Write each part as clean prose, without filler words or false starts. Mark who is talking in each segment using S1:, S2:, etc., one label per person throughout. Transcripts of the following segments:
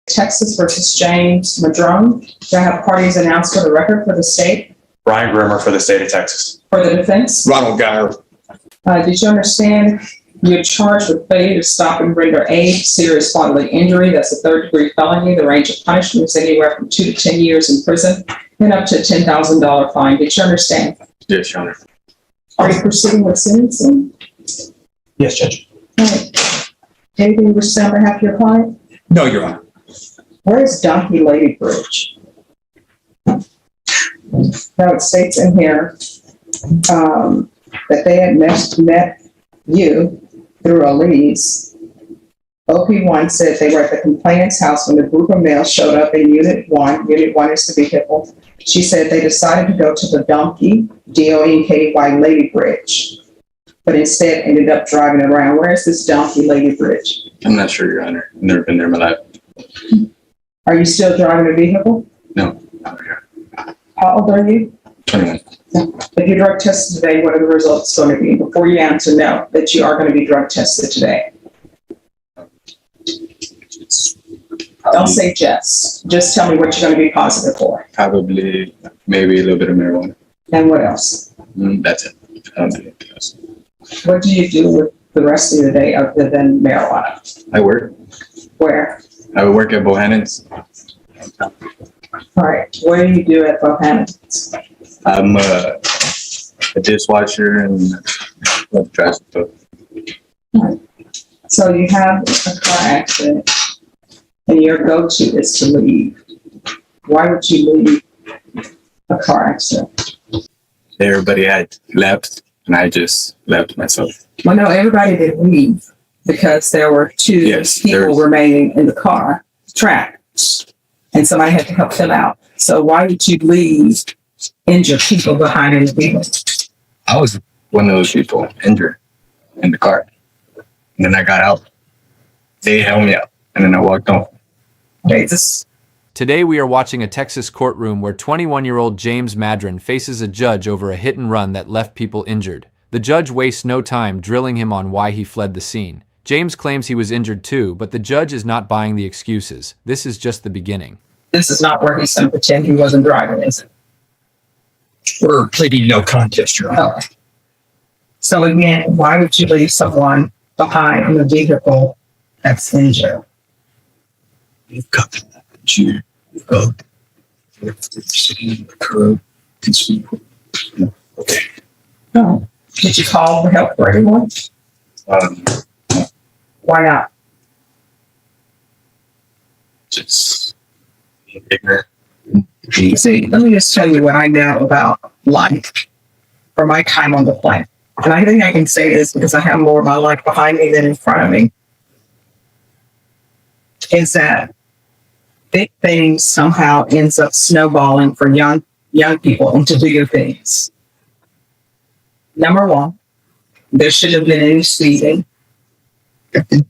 S1: Texas versus James Madron. Do I have parties announced for the record for the state?
S2: Brian Grimmer for the state of Texas.
S1: For the defense?
S3: Ronald Geyer.
S1: Did you understand you're charged with failure to stop and render aid, serious bodily injury? That's a third-degree felony. The range of punishment is anywhere from 2 to 10 years in prison and up to a $10,000 fine. Did you understand?
S2: Yes, Your Honor.
S1: Are you proceeding with sentencing?
S2: Yes, Judge.
S1: All right. Anything you wish to say on behalf of your client?
S3: No, Your Honor.
S1: Where is Donkey Lady Bridge? Now it states in here that they had met you through a lease. OP1 said they were at the complainant's house when the group of males showed up in Unit 1. Unit 1 is the vehicle. She said they decided to go to the Donkey, D-O-N-K-Y, Lady Bridge, but instead ended up driving around. Where is this Donkey Lady Bridge?
S2: I'm not sure, Your Honor. I've never been there in my life.
S1: Are you still driving a vehicle?
S2: No, not here.
S1: How old are you?
S2: 21.
S1: If you drug tested today, what are the results going to be? Before you answer no, that you are going to be drug tested today. Don't say just. Just tell me what you're going to be positive for.
S2: Probably, maybe a little bit of marijuana.
S1: And what else?
S2: That's it. I don't do anything else.
S1: What do you do with the rest of your day other than marijuana?
S2: I work.
S1: Where?
S2: I work at Bohannon's.
S1: All right. What do you do at Bohannon's?
S2: I'm a dishwasher and trash stuff.
S1: So you have a car accident and your go-to is to leave. Why would you leave a car accident?
S2: Everybody had left and I just left myself.
S1: Well, no, everybody didn't leave because there were two people remaining in the car trapped and somebody had to help them out. So why would you leave injured people behind in the vehicle?
S2: I was one of those people injured in the car. And then I got out. They held me up and then I walked off.
S4: Today we are watching a Texas courtroom where 21-year-old James Madron faces a judge over a hit and run that left people injured. The judge wastes no time drilling him on why he fled the scene. James claims he was injured too, but the judge is not buying the excuses. This is just the beginning.
S1: This is not where he's going to pretend he wasn't driving, is it?
S3: We're pleading no contest, Your Honor.
S1: Oh. So again, why would you leave someone behind in a vehicle that's injured?
S3: You've got that. You've got the curb. Okay.
S1: No. Did you call for help for anyone? Why not?
S2: Just ignorant.
S1: See, let me just tell you what I know about life for my time on the planet. And I think I can say this because I have more of my life behind me than in front of me. Is that big things somehow ends up snowballing for young people into bigger things. Number one, there shouldn't have been any speeding.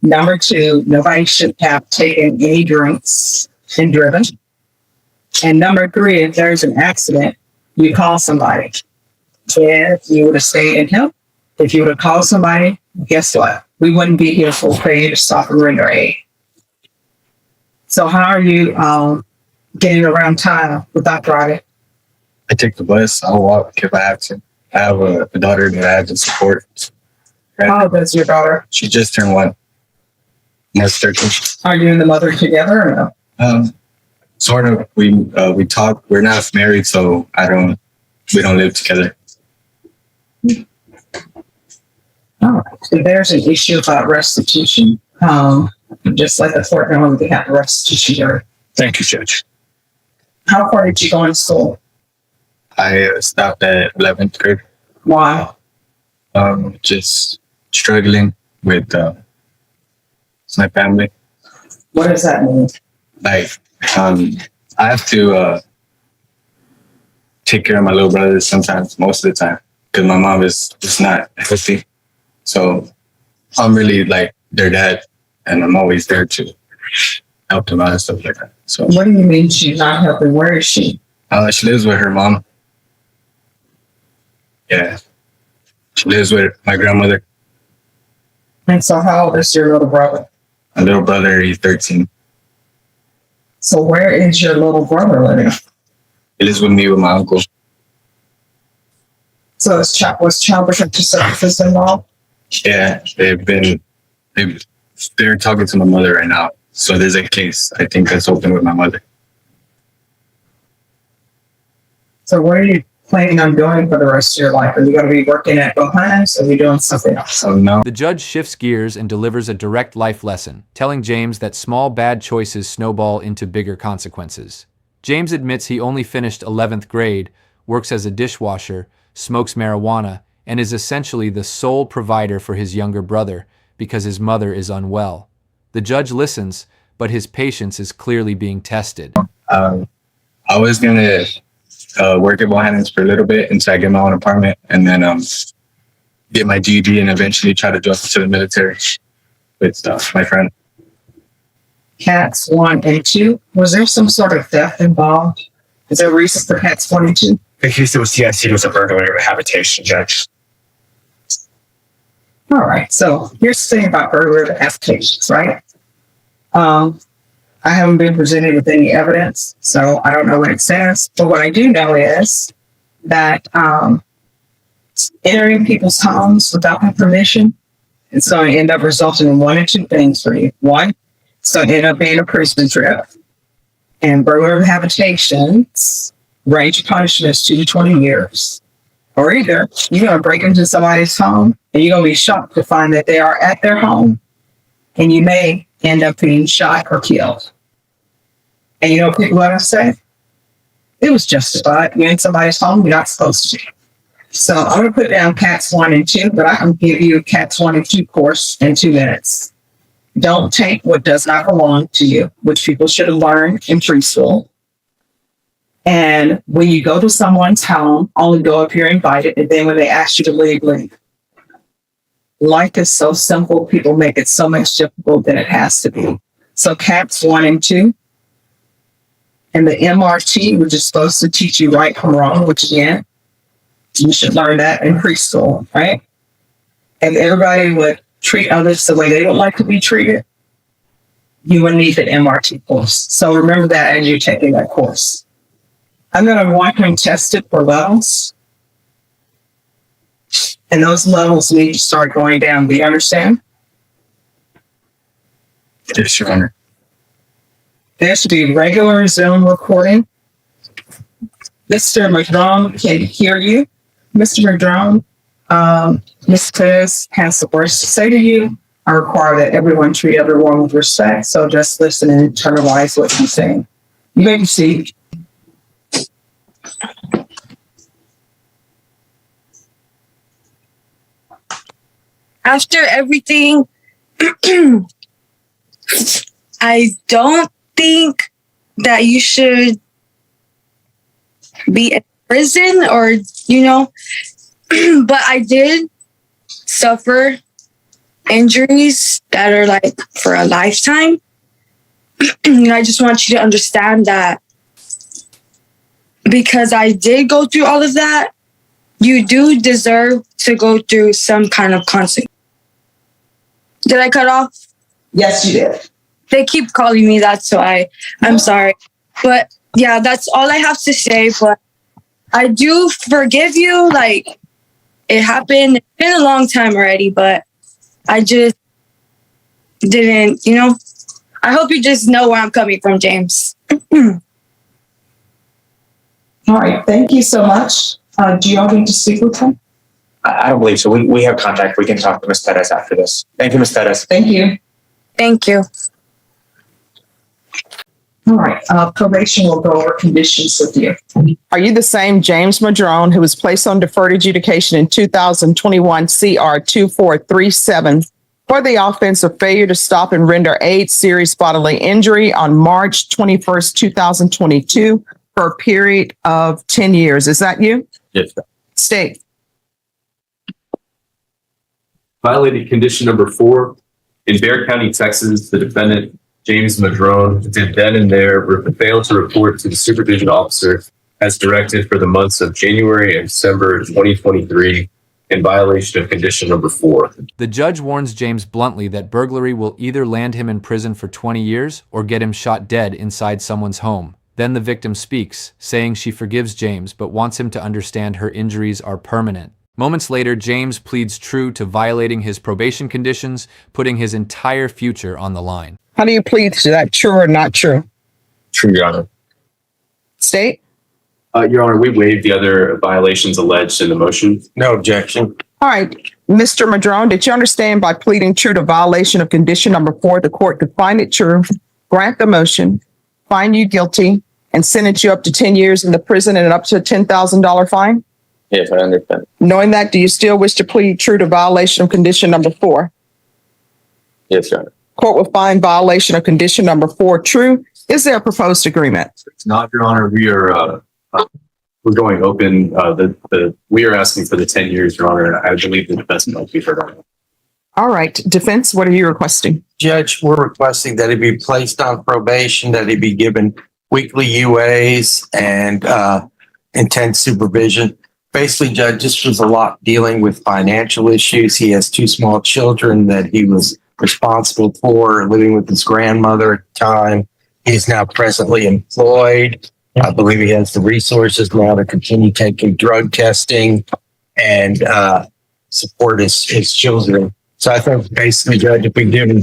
S1: Number two, nobody should have taken any drinks and driven. And number three, if there's an accident, you call somebody. If you would have stayed and helped, if you would have called somebody, guess what? We wouldn't be here for failure to stop and render aid. So how are you getting around town without driving?
S2: I take the bus. I'll walk if I have to. I have a daughter that I have to support.
S1: How old is your daughter?
S2: She just turned 1. That's 13.
S1: Are you and the mother together or no?
S2: Sort of. We talk. We're not married, so we don't live together.
S1: All right. So there's an issue about restitution. Just like the court normally they have a restitution hearing.
S3: Thank you, Judge.
S1: How far did you go in school?
S2: I stopped at 11th grade.
S1: Why?
S2: Just struggling with my family.
S1: What does that mean?
S2: Like, I have to take care of my little brothers sometimes, most of the time, because my mom is just not healthy. So I'm really like their dad, and I'm always there to help them out and stuff like that. So
S1: what do you mean she's not helping? Where is she?
S2: She lives with her mom. Yeah. She lives with my grandmother.
S1: And so how old is your little brother?
S2: My little brother, he's 13.
S1: So where is your little brother living?
S2: He lives with me with my uncle.
S1: So was child protective services involved?
S2: Yeah, they're talking to my mother right now. So there's a case, I think, that's open with my mother.
S1: So what are you planning on doing for the rest of your life? Are you going to be working at Bohannes or are you doing something else?
S2: So now,
S4: The judge shifts gears and delivers a direct life lesson, telling James that small bad choices snowball into bigger consequences. James admits he only finished 11th grade, works as a dishwasher, smokes marijuana, and is essentially the sole provider for his younger brother because his mother is unwell. The judge listens, but his patience is clearly being tested.
S2: I was going to work at Bohannon's for a little bit until I get my own apartment, and then get my GED and eventually try to join to the military with my friend.
S1: Cats 1 and 2. Was there some sort of theft involved? Is there a reason for cats 1 and 2?
S3: The case that was TIC was a burglary rehabilitation, Judge.
S1: All right. So here's the thing about burglary applications, right? I haven't been presented with any evidence, so I don't know what it says. But what I do know is that entering people's homes without their permission is going to end up resulting in one or two things for you. One, it's going to end up being a prison trip. And burglary habitations range of punishments 2 to 20 years. Or either you're going to break into somebody's home and you're going to be shocked to find that they are at their home and you may end up being shot or killed. And you know what people are going to say? It was justified. You're in somebody's home, you're not supposed to. So I'm going to put down cats 1 and 2, but I can give you a cats 1 and 2 course in 2 minutes. Don't take what does not belong to you, which people should have learned in preschool. And when you go to someone's home, only go if you're invited. And then when they ask you to leave, leave. Life is so simple. People make it so much difficult than it has to be. So cats 1 and 2. And the MRT, which is supposed to teach you right from wrong, which again, you should learn that in preschool, right? And everybody would treat others the way they don't like to be treated. You would need the MRT course. So remember that as you're taking that course. I'm going to walk and test it for levels. And those levels need to start going down. Do you understand?
S2: Yes, Your Honor.
S1: There should be regular Zoom recording. Mr. Madron can hear you. Mr. Madron, Ms. Perez has the words to say to you. I require that everyone treat everyone with respect. So just listen and internalize what he's saying. You may proceed.
S5: After everything, I don't think that you should be in prison or, but I did suffer injuries that are like for a lifetime. And I just want you to understand that because I did go through all of that, you do deserve to go through some kind of consequence. Did I cut off?
S1: Yes, you did.
S5: They keep calling me that, so I'm sorry. But yeah, that's all I have to say. But I do forgive you. Like, it happened. It's been a long time already, but I just didn't, I hope you just know where I'm coming from, James.
S1: All right. Thank you so much. Do you all need to speak with him?
S3: I don't believe so. We have contact. We can talk to Ms. Perez after this. Thank you, Ms. Perez.
S1: Thank you.
S5: Thank you.
S1: All right. Probation will go over conditions with you.
S6: Are you the same James Madron who was placed on deferred adjudication in 2021 CR 2437 for the offense of failure to stop and render aid serious bodily injury on March 21st, 2022 for a period of 10 years? Is that you?
S7: Yes.
S6: State.
S7: Violated condition number 4. In Bexar County, Texas, the defendant, James Madron, did then and there fail to report to the supervision officer as directed for the months of January and December 2023 in violation of condition number 4.
S4: The judge warns James bluntly that burglary will either land him in prison for 20 years or get him shot dead inside someone's home. Then the victim speaks, saying she forgives James but wants him to understand her injuries are permanent. Moments later, James pleads true to violating his probation conditions, putting his entire future on the line.
S6: How do you plead to that? True or not true?
S7: True, Your Honor.
S6: State?
S7: Your Honor, we waived the other violations alleged in the motion.
S3: No objection.
S6: All right. Mr. Madron, did you understand by pleading true to violation of condition number 4, the court could find it true, grant the motion, find you guilty, and sentence you up to 10 years in the prison and up to a $10,000 fine?
S3: Yes, I understand.
S6: Knowing that, do you still wish to plead true to violation of condition number 4?
S3: Yes, Your Honor.
S6: Court will find violation of condition number 4 true. Is there a proposed agreement?
S7: It's not, Your Honor. We're going open. We are asking for the 10 years, Your Honor, and I believe the defense might be heard on it.
S6: All right. Defense, what are you requesting?
S8: Judge, we're requesting that he be placed on probation, that he be given weekly UAs and intense supervision. Basically, Judge, this was a lot dealing with financial issues. He has 2 small children that he was responsible for, living with his grandmother at the time. He is now presently employed. I believe he has the resources now to continue taking drug testing and support his children. So I think basically, Judge, if we give him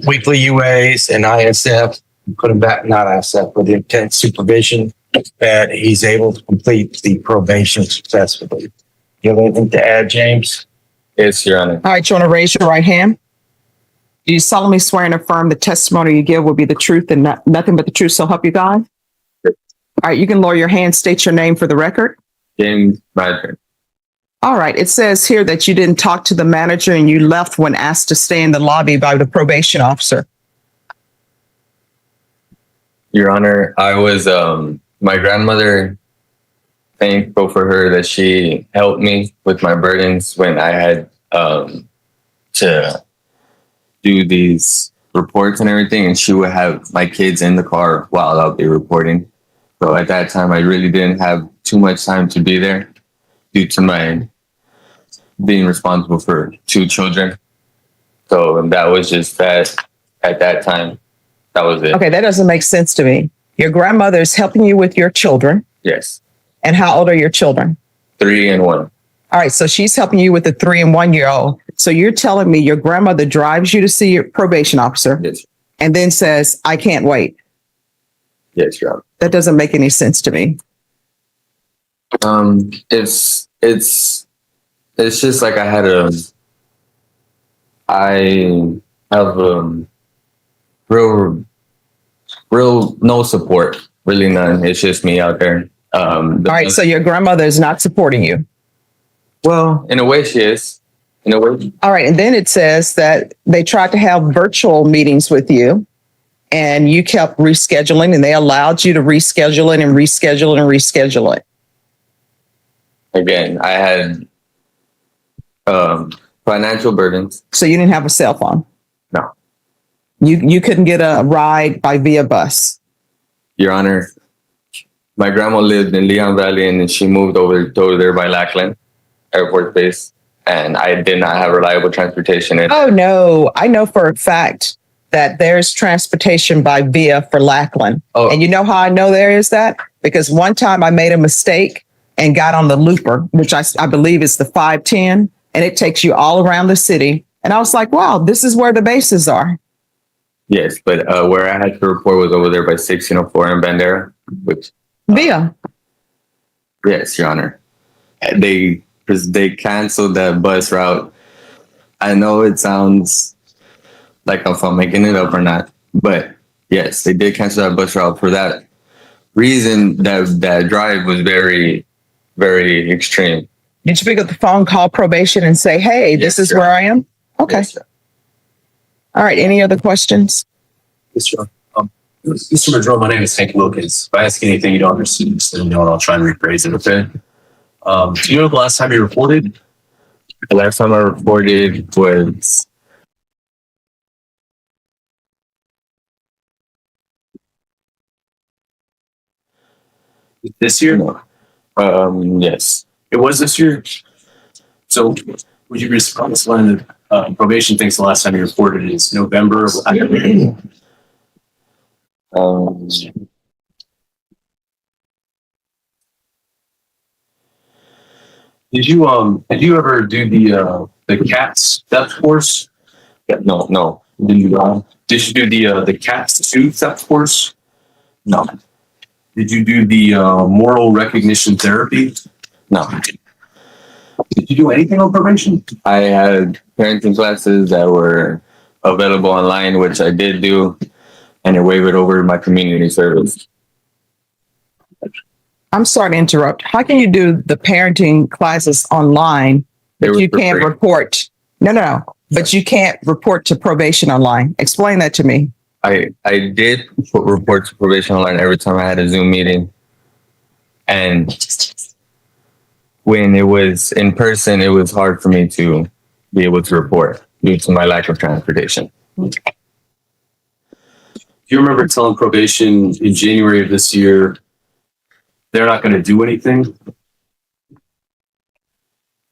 S8: weekly UAs and ISF, put him back, not ISF, but intense supervision, that he's able to complete the probation successfully. Do you have anything to add, James?
S3: Yes, Your Honor.
S6: All right. You want to raise your right hand? Do you solemnly swear and affirm the testimony you give will be the truth and nothing but the truth, so help you God?
S3: Yep.
S6: All right. You can lower your hand, state your name for the record.
S3: James Madron.
S6: All right. It says here that you didn't talk to the manager and you left when asked to stay in the lobby by the probation officer.
S3: Your Honor, I was my grandmother, thankful for her that she helped me with my burdens when I had to do these reports and everything, and she would have my kids in the car while I'll be reporting. So at that time, I really didn't have too much time to be there due to my being responsible for 2 children. So that was just that at that time. That was it.
S6: Okay. That doesn't make sense to me. Your grandmother is helping you with your children.
S3: Yes.
S6: And how old are your children?
S3: 3 and 1.
S6: All right. So she's helping you with the 3 and 1 year old. So you're telling me your grandmother drives you to see your probation officer
S3: Yes.
S6: and then says, I can't wait.
S3: Yes, Your Honor.
S6: That doesn't make any sense to me.
S3: It's just like I have real no support, really none. It's just me out there.
S6: All right. So your grandmother is not supporting you.
S3: Well, in a way she is. In a way.
S6: All right. And then it says that they tried to have virtual meetings with you and you kept rescheduling and they allowed you to reschedule it and reschedule it and reschedule it.
S3: Again, I had financial burdens.
S6: So you didn't have a cell phone?
S3: No.
S6: You couldn't get a ride via bus?
S3: Your Honor, my grandma lived in Leon Valley and she moved over there by Lackland Airport Base, and I did not have reliable transportation.
S6: Oh, no. I know for a fact that there's transportation by via for Lackland.
S3: Oh.
S6: And you know how I know there is that? Because one time I made a mistake and got on the looper, which I believe is the 510, and it takes you all around the city. And I was like, wow, this is where the bases are.
S3: Yes, but where I had to report was over there by 1604 in Bandera, which...
S6: Via.
S3: Yes, Your Honor. They canceled that bus route. I know it sounds like if I'm making it up or not, but yes, they did cancel that bus route for that reason. That drive was very, very extreme.
S6: Did you pick up the phone, call probation and say, hey, this is where I am? Okay.
S3: Yes,
S6: all right. Any other questions?
S7: Yes, sir. Mr. Madron, my name is Hank Wilkins. If I ask anything you don't understand, just let me know and I'll try and rephrase it, okay? Do you know the last time you reported?
S3: The last time I reported was
S7: this year?
S3: no. Yes.
S7: It was this year? So would you respond to line that probation thinks the last time you reported is November?
S3: Um,
S7: Did you ever do the CATS theft course?
S3: no.
S7: Did you do the CATS 2 theft course?
S3: No.
S7: Did you do the moral recognition therapy?
S3: No.
S7: Did you do anything on probation?
S3: I had parenting classes that were available online, which I did do, and it waived over my community service.
S6: I'm sorry to interrupt. How can you do the parenting classes online,
S3: They
S6: but
S3: were
S6: you
S3: for
S6: can't
S3: free.
S6: report? No. But you can't report to probation online. Explain that to me.
S3: I did report to probation online every time I had a Zoom meeting. And when it was in person, it was hard for me to be able to report due to my lack of transportation.
S7: Do you remember telling probation in January of this year they're not going to do anything?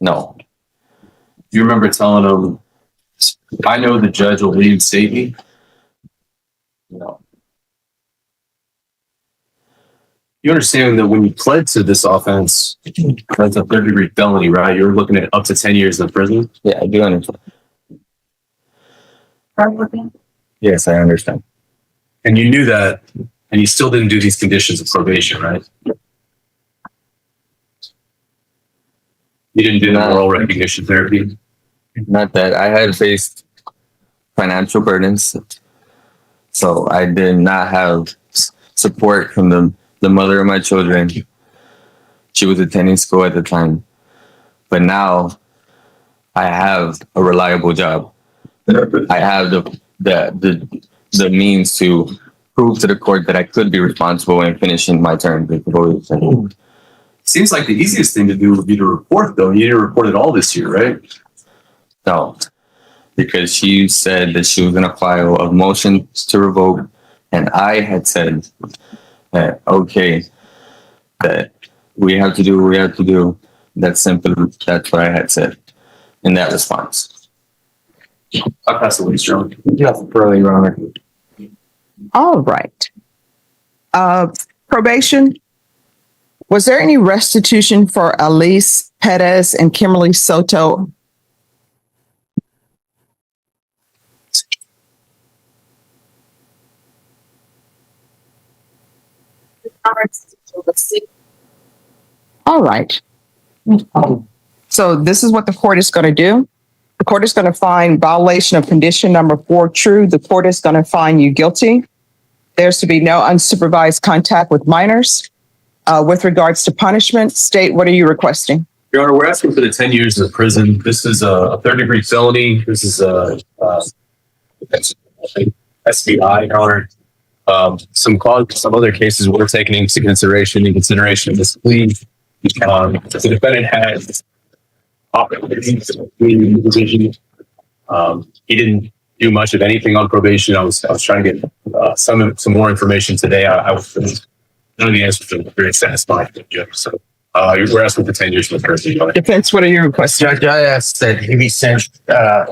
S3: No.
S7: Do you remember telling them, I know the judge will reinstate me?
S3: No.
S7: You understand that when you pled to this offense, that's a third degree felony, right? You're looking at up to 10 years in prison.
S3: Yeah, I do understand. Yes, I understand.
S7: And you knew that, and you still didn't do these conditions of probation, right? You didn't do the
S3: No.
S7: moral recognition therapy.
S3: Not that I had faced financial burdens, so I did not have support from the mother of my children. She was attending school at the time, but now I have a reliable job. I have the means to prove to the court that I could be responsible in finishing my term.
S7: Seems like the easiest thing to do would be to report, though. You didn't report it all this year, right?
S3: No, because she said that she was going to file a motion to revoke, and I had said that, okay, that we have to do what we have to do. That's simple. That's what I had said in that response.
S7: I pass the way, Sterling.
S8: Yes, further, Your Honor.
S6: All right. Probation. Was there any restitution for Elise Perez and Kimberly Soto? All right. So this is what the court is going to do. The court is going to find violation of condition number 4 true. The court is going to find you guilty. There's to be no unsupervised contact with minors. With regards to punishment, state, what are you requesting?
S7: Your Honor, we're asking for the 10 years in prison. This is a third degree felony. This is a SBI, Your Honor. Some other cases were taken into consideration in consideration of this plea. The defendant had opportunities to plead in the position. He didn't do much of anything on probation. I was trying to get some more information today. I was none of the answers were very satisfying. So we're asking for 10 years in prison. Your Honor.
S6: Defense, what are you requesting?
S8: Judge, I asked that he be sent,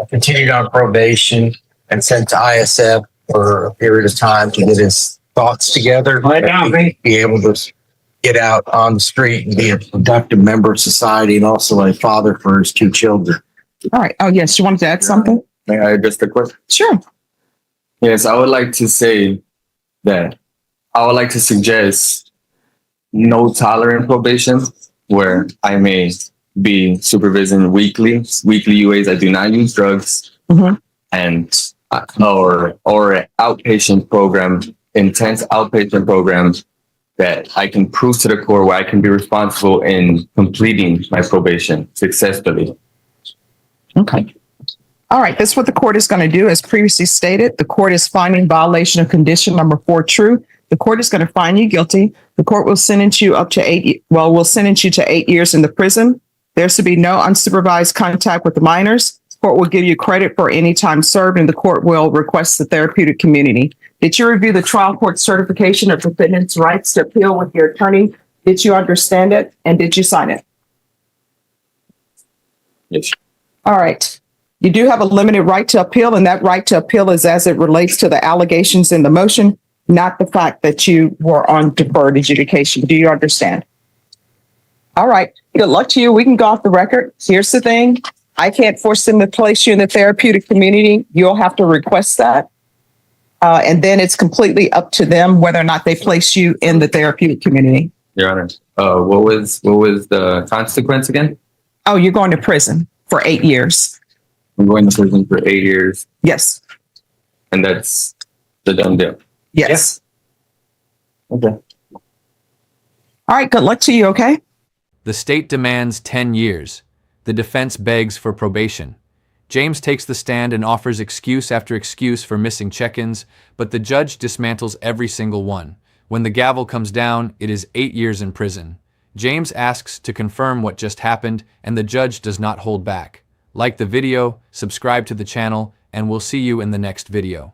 S8: continued on probation and sent to ISF for a period of time to get his thoughts together. Be able to get out on the street and be a productive member of society and also a father for his 2 children.
S6: All right. Oh, yes. You wanted to add something?
S3: May I address the question?
S6: Sure.
S3: Yes, I would like to say that I would like to suggest no tolerant probation, where I may be supervising weekly UAs. I do not use drugs, and or an outpatient program, intense outpatient programs that I can prove to the court where I can be responsible in completing my probation successfully.
S6: Okay. All right. That's what the court is going to do. As previously stated, the court is finding violation of condition number 4 true. The court is going to find you guilty. The court will sentence you up to 8. Well, we'll sentence you to 8 years in the prison. There's to be no unsupervised contact with the minors. The court will give you credit for any time served, and the court will request the therapeutic community. Did you review the trial court certification of defendant's rights to appeal with your attorney? Did you understand it? And did you sign it?
S3: Yes.
S6: All right. You do have a limited right to appeal, and that right to appeal is as it relates to the allegations in the motion, not the fact that you were on deferred adjudication. Do you understand? All right. Good luck to you. We can go off the record. Here's the thing. I can't force them to place you in the therapeutic community. You'll have to request that. And then it's completely up to them whether or not they place you in the therapeutic community.
S3: Your Honor. What was the consequence again?
S6: Oh, you're going to prison for 8 years.
S3: I'm going to prison for 8 years,
S6: Yes.
S3: and that's the done deal.
S6: Yes.
S3: Okay.
S6: All right. Good luck to you. Okay.
S4: The state demands 10 years. The defense begs for probation. James takes the stand and offers excuse after excuse for missing check-ins, but the judge dismantles every single one. When the gavel comes down, it is 8 years in prison. James asks to confirm what just happened, and the judge does not hold back. Like the video, subscribe to the channel, and we'll see you in the next video.